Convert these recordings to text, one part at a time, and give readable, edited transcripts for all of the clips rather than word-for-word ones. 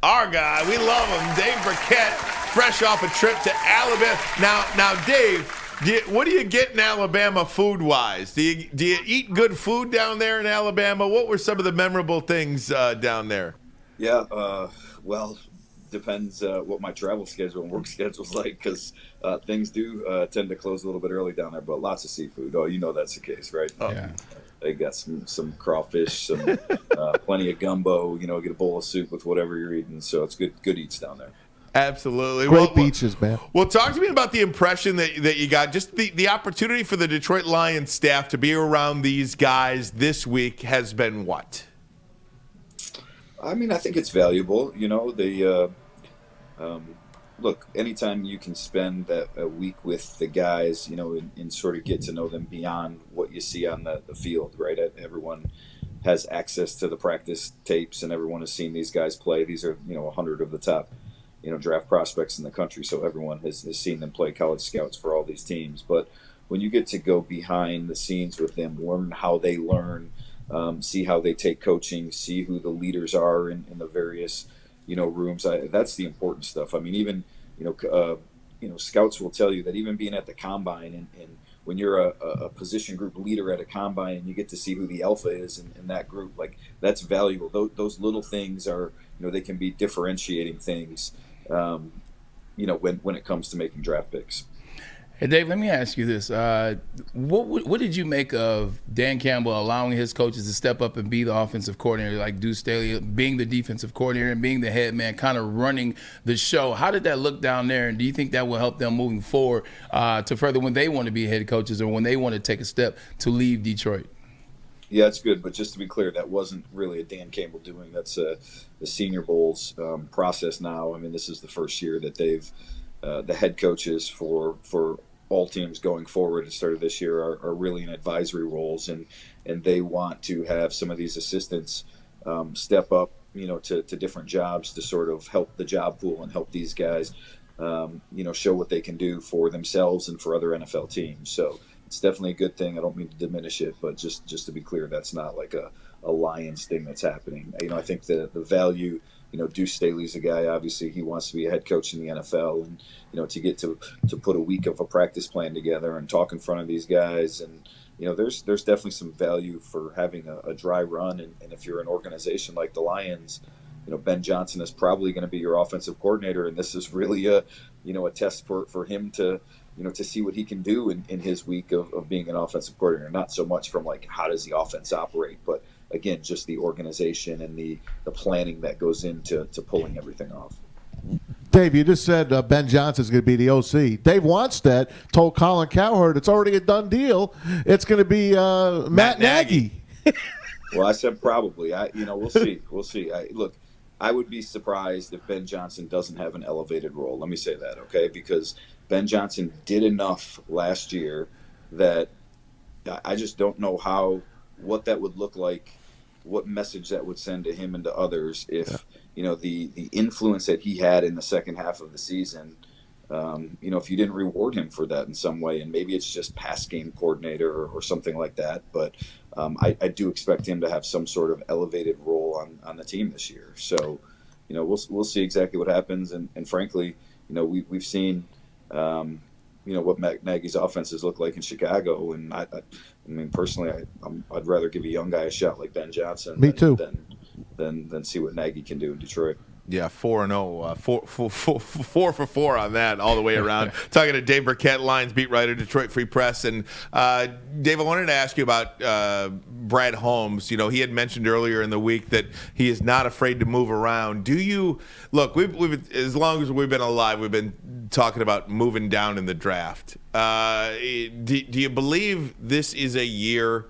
Our guy, we love him, Dave Birkett, fresh off a trip to Alabama. Now, Dave, what do you get in Alabama food-wise? Do you eat good food down there in Alabama? What were some of the memorable things down there? Yeah, well, depends what my travel schedule and work schedule is like, because things do tend to close a little bit early down there, but lots of seafood. Oh, you know that's the case, right? Yeah. They got some crawfish, some plenty of gumbo. Get a bowl of soup with whatever you're eating. So it's good eats down there. Absolutely. Great beaches, man. Well, talk to me about the impression that you got, just the opportunity for the Detroit Lions staff to be around these guys this week has been what? I mean, I think it's valuable. They look, anytime you can spend a week with the guys, and sort of get to know them beyond what you see on the field, right? Everyone has access to the practice tapes, and everyone has seen these guys play. These are, 100 of the top, draft prospects in the country, so everyone has seen them play college scouts for all these teams. But when you get to go behind the scenes with them, learn how they learn, see how they take coaching, see who the leaders are in the various rooms. That's the important stuff. I mean, even scouts will tell you that even being at the combine and when you're a position group leader at a combine and you get to see who the alpha is in that group, like, that's valuable. Those little things are, they can be differentiating things, when it comes to making draft picks. Hey, Dave, let me ask you this. What did you make of Dan Campbell allowing his coaches to step up and be the offensive coordinator, like Deuce Staley being the defensive coordinator and being the head man, kind of running the show? How did that look down there, and do you think that will help them moving forward to further when they want to be head coaches or when they want to take a step to leave Detroit? Yeah, it's good, but just to be clear, that wasn't really a Dan Campbell doing. That's the Senior Bowl's process now. I mean, this is the first year that they've the head coaches for all teams going forward at the start of this year are really in advisory roles, and they want to have some of these assistants step up, to different jobs to sort of help the job pool and help these guys, show what they can do for themselves and for other NFL teams. So it's definitely a good thing. I don't mean to diminish it, but just to be clear, that's not like a Lions thing that's happening. I think the value, Deuce Staley's a guy, obviously he wants to be a head coach in the NFL, and, to get to put a week of a practice plan together and talk in front of these guys. And, there's definitely some value for having a dry run. And if you're an organization like the Lions, Ben Johnson is probably going to be your offensive coordinator. And this is really a test for him to see what he can do in his week of being an offensive coordinator. Not so much from like, how does the offense operate, but again, just the organization and the planning that goes into pulling everything off. Dave, you just said Ben Johnson's going to be the OC. Dave Wanstead told Colin Cowherd it's already a done deal. It's going to be Matt Nagy. Well, I said probably. We'll see. We'll see. Look, I would be surprised if Ben Johnson doesn't have an elevated role. Let me say that, okay? Because Ben Johnson did enough last year that I just don't know what that would look like, what message that would send to him and to others if the influence that he had in the second half of the season, if you didn't reward him for that in some way. And maybe it's just pass game coordinator or something like that, but I do expect him to have some sort of elevated role on the team this year. So we'll see exactly what happens, and frankly, we've seen what Nagy's offenses look like in Chicago, and I mean, personally, I'd rather give a young guy a shot like Ben Johnson. Me too. Than see what Nagy can do in Detroit. Yeah, 4-0, 4 for 4 on that all the way around. Talking to Dave Birkett, Lions beat writer, Detroit Free Press. And Dave, I wanted to ask you about Brad Holmes. He had mentioned earlier in the week that he is not afraid to move around. Do you look? We've as long as we've been alive, we've been talking about moving down in the draft. Do you believe this is a year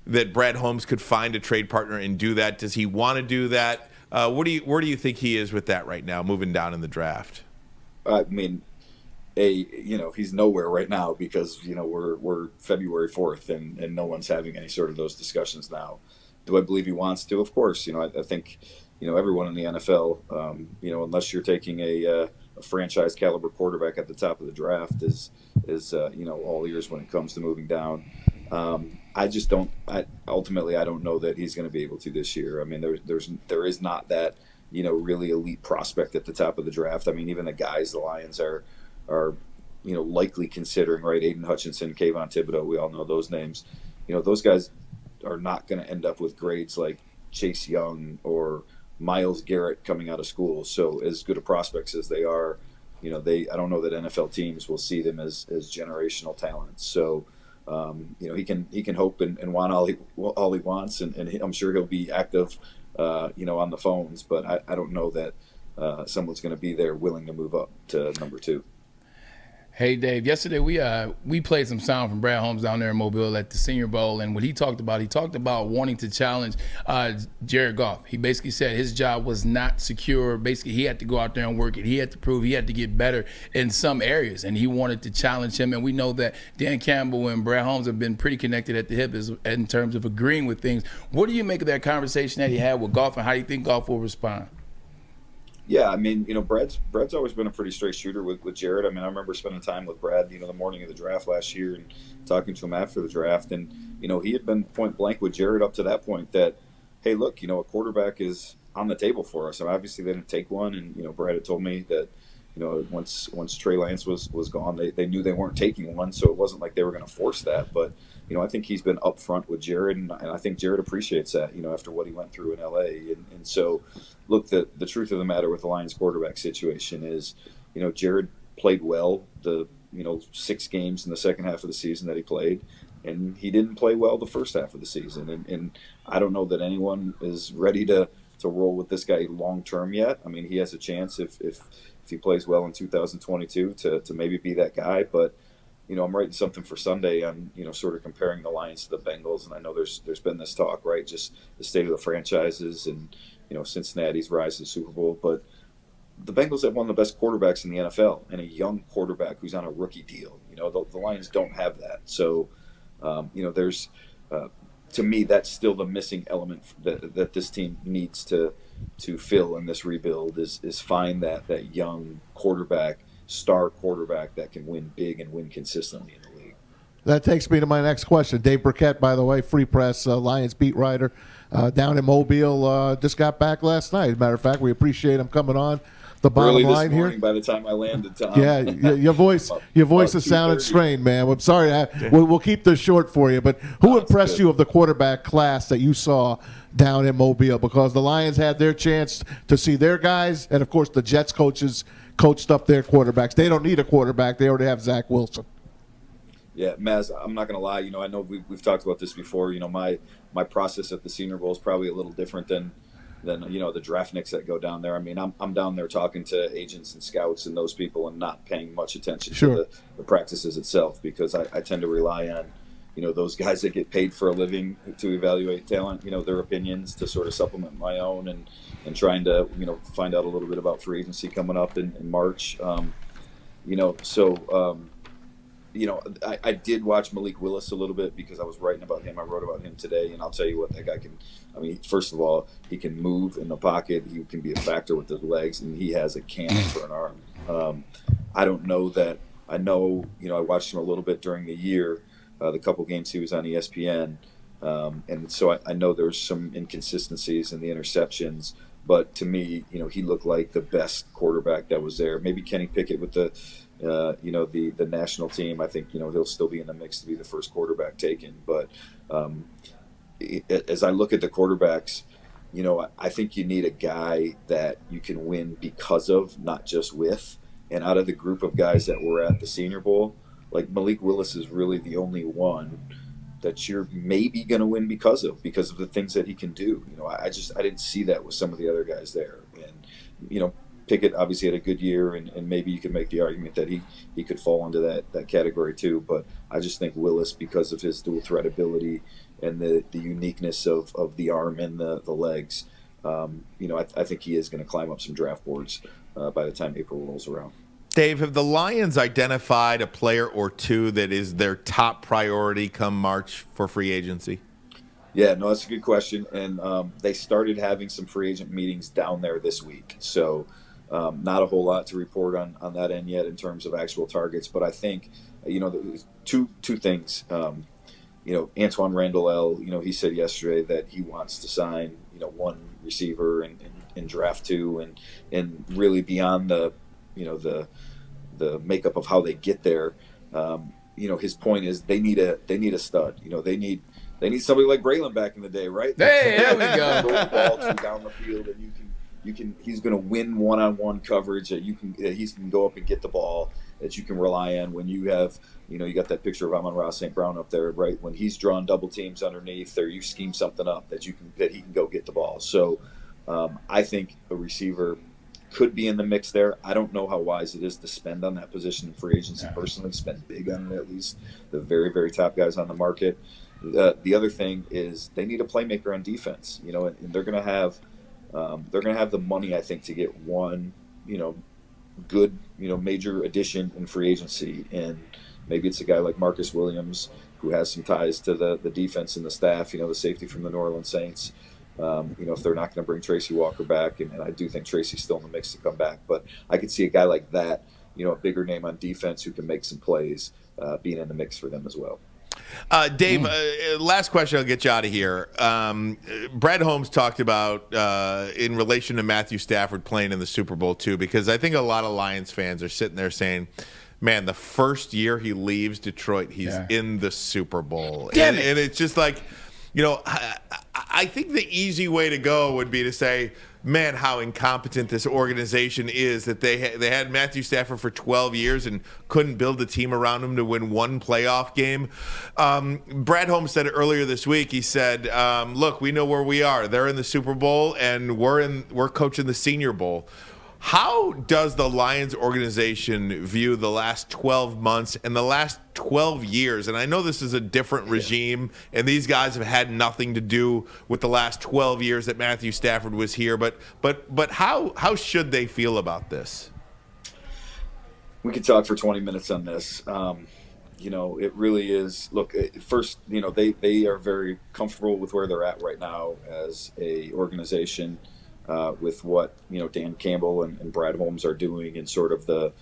that Brad Holmes could find a trade partner and do that? Does he want to do that? Where do you think he is with that right now, moving down in the draft? I mean, he's nowhere right now because we're February 4th and no one's having any sort of those discussions now. Do I believe he wants to? Of course. I think everyone in the NFL, unless you're taking a franchise caliber quarterback at the top of the draft, is all ears when it comes to moving down. I just don't. Ultimately, I don't know that he's going to be able to this year. I mean, there is not that really elite prospect at the top of the draft. I mean, even the guys the Lions are likely considering, right? Aiden Hutchinson, Kayvon Thibodeau, we all know those names. Those guys are not going to end up with grades like Chase Young or Myles Garrett coming out of school. So as good a prospects as they are, I don't know that NFL teams will see them as generational talents. So, he can hope and want all he wants, and I'm sure he'll be active, on the phones. But I don't know that someone's going to be there willing to move up to number 2. Hey Dave, yesterday we played some sound from Brad Holmes down there in Mobile at the Senior Bowl, and what he talked about wanting to challenge Jared Goff. He basically said his job was not secure. Basically, he had to go out there and work it. He had to prove he had to get better in some areas, and he wanted to challenge him. And we know that Dan Campbell and Brad Holmes have been pretty connected at the hip in terms of agreeing with things. What do you make of that conversation that he had with Goff, and how do you think Goff will respond? Yeah, I mean, Brad's always been a pretty straight shooter with Jared. I mean, I remember spending time with Brad, the morning of the draft last year and talking to him after the draft. And, he had been point blank with Jared up to that point that, hey, look, a quarterback is on the table for us. And obviously they didn't take one. And, Brad had told me that, once Trey Lance was gone, they knew they weren't taking one. So it wasn't like they were going to force that. But, I think he's been upfront with Jared. And I think Jared appreciates that, after what he went through in L.A. And so, look, the truth of the matter with the Lions quarterback situation is, Jared played well the 6 games in the second half of the season that he played, and he didn't play well the first half of the season. And I don't know that anyone is ready to roll with this guy long term yet. I mean, he has a chance if he plays well in 2022 to maybe be that guy. But I'm writing something for Sunday on sort of comparing the Lions to the Bengals, and I know there's been this talk, right, just the state of the franchises and Cincinnati's rise to the Super Bowl. But the Bengals have one of the best quarterbacks in the NFL and a young quarterback who's on a rookie deal. The Lions don't have that. So, there's, to me, that's still the missing element that this team needs to fill in this rebuild is find that young quarterback, star quarterback that can win big and win consistently in the league. That takes me to my next question. Dave Birkett, by the way, Free Press, Lions beat writer down in Mobile, just got back last night. As a matter of fact, we appreciate him coming on the bottom Early line this morning, here. By the time I landed, Tom. Yeah, your voice is sounding strained, man. I'm sorry. We'll keep this short for you. But who impressed you of the quarterback class that you saw down in Mobile? Because the Lions had their chance to see their guys, and of course the Jets coaches coached up their quarterbacks. They don't need a quarterback. They already have Zach Wilson. Yeah, Maz, I'm not going to lie. I know we've talked about this before. My process at the Senior Bowl is probably a little different than the draftniks that go down there. I mean, I'm down there talking to agents and scouts and those people and not paying much attention to the practices itself, because I tend to rely on, those guys that get paid for a living to evaluate talent, their opinions to sort of supplement my own and trying to, find out a little bit about free agency coming up in March. I did watch Malik Willis a little bit because I was writing about him. I wrote about him today, and I'll tell you what, that guy can. I mean, first of all, he can move in the pocket. He can be a factor with his legs, and he has a cannon for an arm. I don't know that. I know, I watched him a little bit during the year, the couple games he was on ESPN, and so I know there's some inconsistencies in the interceptions. But to me, he looked like the best quarterback that was there. Maybe Kenny Pickett with the national team. I think he'll still be in the mix to be the first quarterback taken. But as I look at the quarterbacks, I think you need a guy that you can win because of, not just with. And out of the group of guys that were at the Senior Bowl, like Malik Willis is really the only one that you're maybe going to win because of the things that he can do. I didn't see that with some of the other guys there. And, Pickett obviously had a good year, and maybe you could make the argument that he could fall into that category too. But I just think Willis, because of his dual threat ability and the uniqueness of the arm and the legs, I think he is going to climb up some draft boards by the time April rolls around. Dave, have the Lions identified a player or two that is their top priority come March for free agency? Yeah, no, that's a good question. And they started having some free agent meetings down there this week. So not a whole lot to report on that end yet in terms of actual targets. But I think, two things. Antoine Randall, he said yesterday that he wants to sign, one receiver and in draft 2 and really beyond the the makeup of how they get there. His point is they need a stud. They need somebody like Braylon back in the day, right? Hey, there we go. Throw the ball to down the field, and he's going to win one-on-one coverage. That he's going to go up and get the ball that you can rely on when you have, you got that picture of Amon-Ra St. Brown up there, right? When he's drawn double teams underneath, or you scheme something up that he can go get the ball. So I think a receiver could be in the mix there. I don't know how wise it is to spend on that position in free agency. Personally, spend big on it, at least the very, very top guys on the market. The other thing is they need a playmaker on defense, and they're going to have the money, I think, to get one, good, major addition in free agency. And maybe it's a guy like Marcus Williams, who has some ties to the defense and the staff, the safety from the New Orleans Saints. If they're not going to bring Tracy Walker back, and I do think Tracy's still in the mix to come back, but I could see a guy like that, a bigger name on defense who can make some plays, being in the mix for them as well. Dave, last question, I'll get you out of here. Brad Holmes talked about in relation to Matthew Stafford playing in the Super Bowl too, because I think a lot of Lions fans are sitting there saying, man, the first year he leaves Detroit, he's in the Super Bowl. And it's just like, I think the easy way to go would be to say, man, how incompetent this organization is that they had Matthew Stafford for 12 years and couldn't build a team around him to win one playoff game. Brad Holmes said it earlier this week. He said, look, we know where we are. They're in the Super Bowl, and we're coaching the Senior Bowl. How does the Lions organization view the last 12 months and the last 12 years? And I know this is a different regime, and these guys have had nothing to do with the last 12 years that Matthew Stafford was here. But how should they feel about this? We could talk for 20 minutes on this. It really is. Look, first, they are very comfortable with where they're at right now as a organization. With what Dan Campbell and Brad Holmes are doing, and sort of the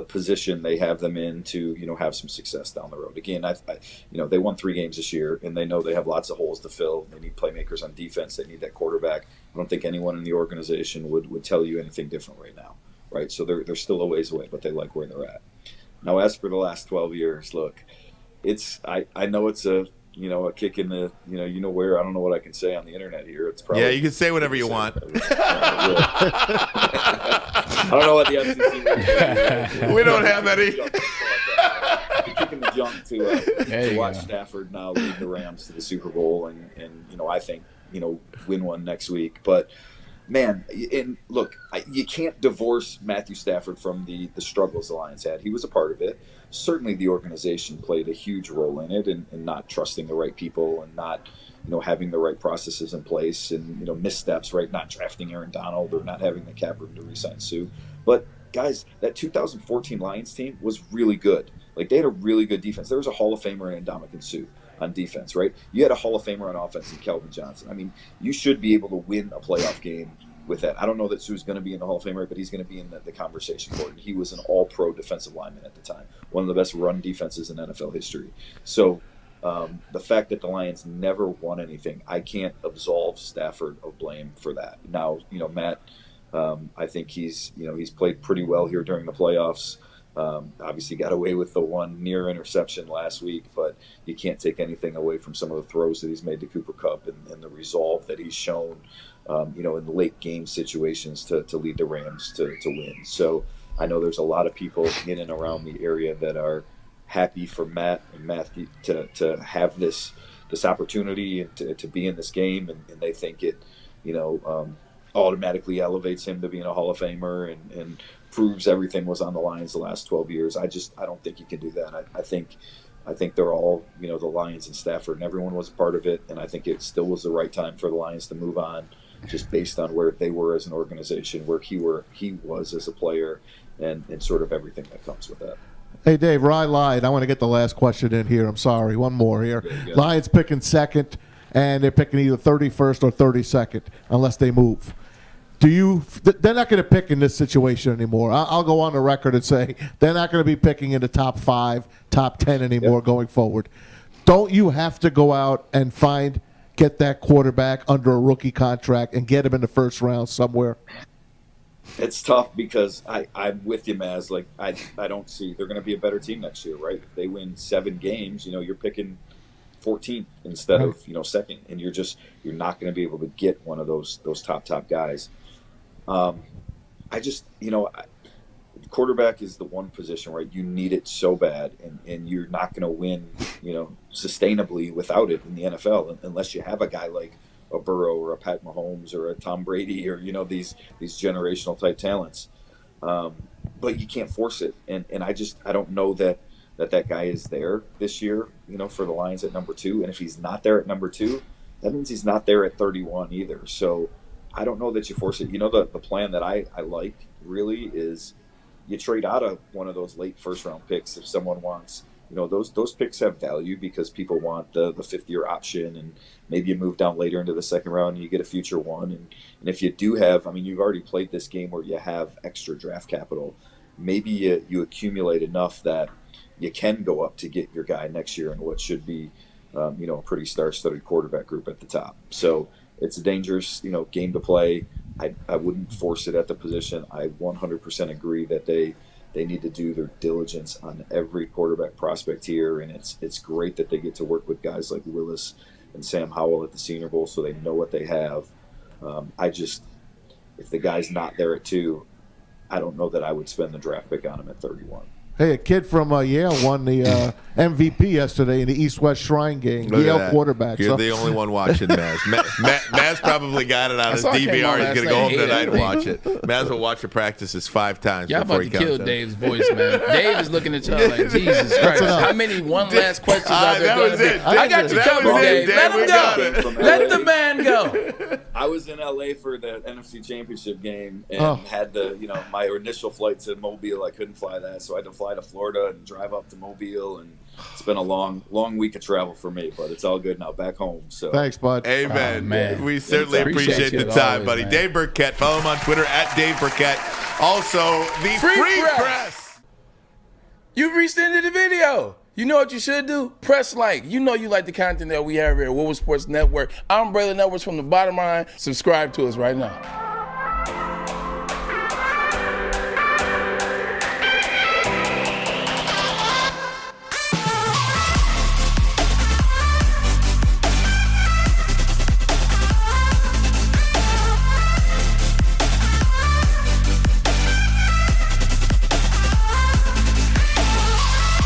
position they have them in to have some success down the road. Again, they won 3 games this year, and they know they have lots of holes to fill. They need playmakers on defense. They need that quarterback. I don't think anyone in the organization would tell you anything different right now, right? So they're still a ways away, but they like where they're at. Now, as for the last 12 years, look, I know it's a kick in the, where. I don't know what I can say on the internet here. It's probably you can say whatever you want. I don't know what the FCC we don't have any. Kicking the junk to watch Stafford now lead the Rams to the Super Bowl, and I think win one next week. But man, and look, you can't divorce Matthew Stafford from the struggles the Lions had. He was a part of it. Certainly the organization played a huge role in it, and not trusting the right people, and not having the right processes in place, and missteps, right? Not drafting Aaron Donald, or not having the cap room to re-sign Sue. But guys, that 2014 Lions team was really good. Like, they had a really good defense. There was a Hall of Famer in Ndamukong Suh on defense, right? You had a Hall of Famer on offense in Kelvin Johnson. I mean, you should be able to win a playoff game with that. I don't know that Sue's going to be in the Hall of Fame, but he's going to be in the conversation for it. He was an all-pro defensive lineman at the time, one of the best run defenses in NFL history. So the fact that the Lions never won anything, I can't absolve Stafford of blame for that. Now, Matt, I think he's played pretty well here during the playoffs. Obviously got away with the one near interception last week, but you can't take anything away from some of the throws that he's made to Cooper Kupp, and the resolve that he's shown, in late game situations to lead the Rams to win. So I know there's a lot of people in and around the area that are happy for Matt and Matthew to have this opportunity and to be in this game, and they think it, automatically elevates him to being a Hall of Famer and proves everything was on the Lions the last 12 years. I don't think you can do that. I think they're all, the Lions and Stafford, and everyone was a part of it. And I think it still was the right time for the Lions to move on, just based on where they were as an organization, where he was as a player, and sort of everything that comes with that. Hey, Dave, I lied. I want to get the last question in here. I'm sorry. One more here. Lions picking second, and they're picking either 31st or 32nd, unless they move. They're not going to pick in this situation anymore. I'll go on the record and say they're not going to be picking in the top 5, top 10 anymore going forward. Don't you have to go out and find get that quarterback under a rookie contract and get him in the first round somewhere? It's tough because I'm with you, Maz. Like I don't see they're going to be a better team next year, right? If they win 7 games, you're picking 14th instead of second, and you're not going to be able to get one of those top guys. Quarterback is the one position, right? You need it so bad, and you're not going to win, sustainably without it in the NFL unless you have a guy like a Burrow or a Pat Mahomes or a Tom Brady or these generational type talents. But you can't force it, and I don't know that guy is there this year, for the Lions at number 2. And if he's not there at number 2, that means he's not there at 31 either. So I don't know that you force it. The plan that I like really is you trade out of one of those late first round picks if someone wants. Those picks have value because people want the 5th-year option, and maybe you move down later into the second round and you get a future one. And if you do have, you've already played this game where you have extra draft capital, maybe you accumulate enough that you can go up to get your guy next year in what should be, a pretty star-studded quarterback group at the top. So it's a dangerous, game to play. I wouldn't force it at the position. I 100% agree that they need to do their diligence on every quarterback prospect here, and it's great that they get to work with guys like Willis and Sam Howell at the Senior Bowl, so they know what they have. If the guy's not there at 2, I don't know that I would spend the draft pick on him at 31. Hey, a kid from Yale won the MVP yesterday in the East-West Shrine game. Look Yale quarterback. You're the only one watching Maz. Maz probably got it on his DVR. He's going to go home tonight and watch it. Maz will watch the practices 5 times y'all before about he to comes kill in. Dave's voice, man. Dave is looking at y'all like, Jesus Christ. How many one last questions are there going to be? I got you covered, Dave. Let him go. Let the man go. I was in LA for the NFC Championship game and had my initial flight to Mobile. I couldn't fly that, so I had to fly to Florida and drive up to Mobile, and it's been a long week of travel for me, but it's all good now back home. So thanks, bud. Amen. Man. We certainly appreciate the time, buddy. Man. Dave Birkett. Follow him on Twitter at Dave Birkett. Also, the Free Press. You've reached the end of the video. You know what you should do? Press like. You know you like the content that we have here at Woodward Sports Network. I'm Braylon Edwards from the bottom line. Subscribe to us right now.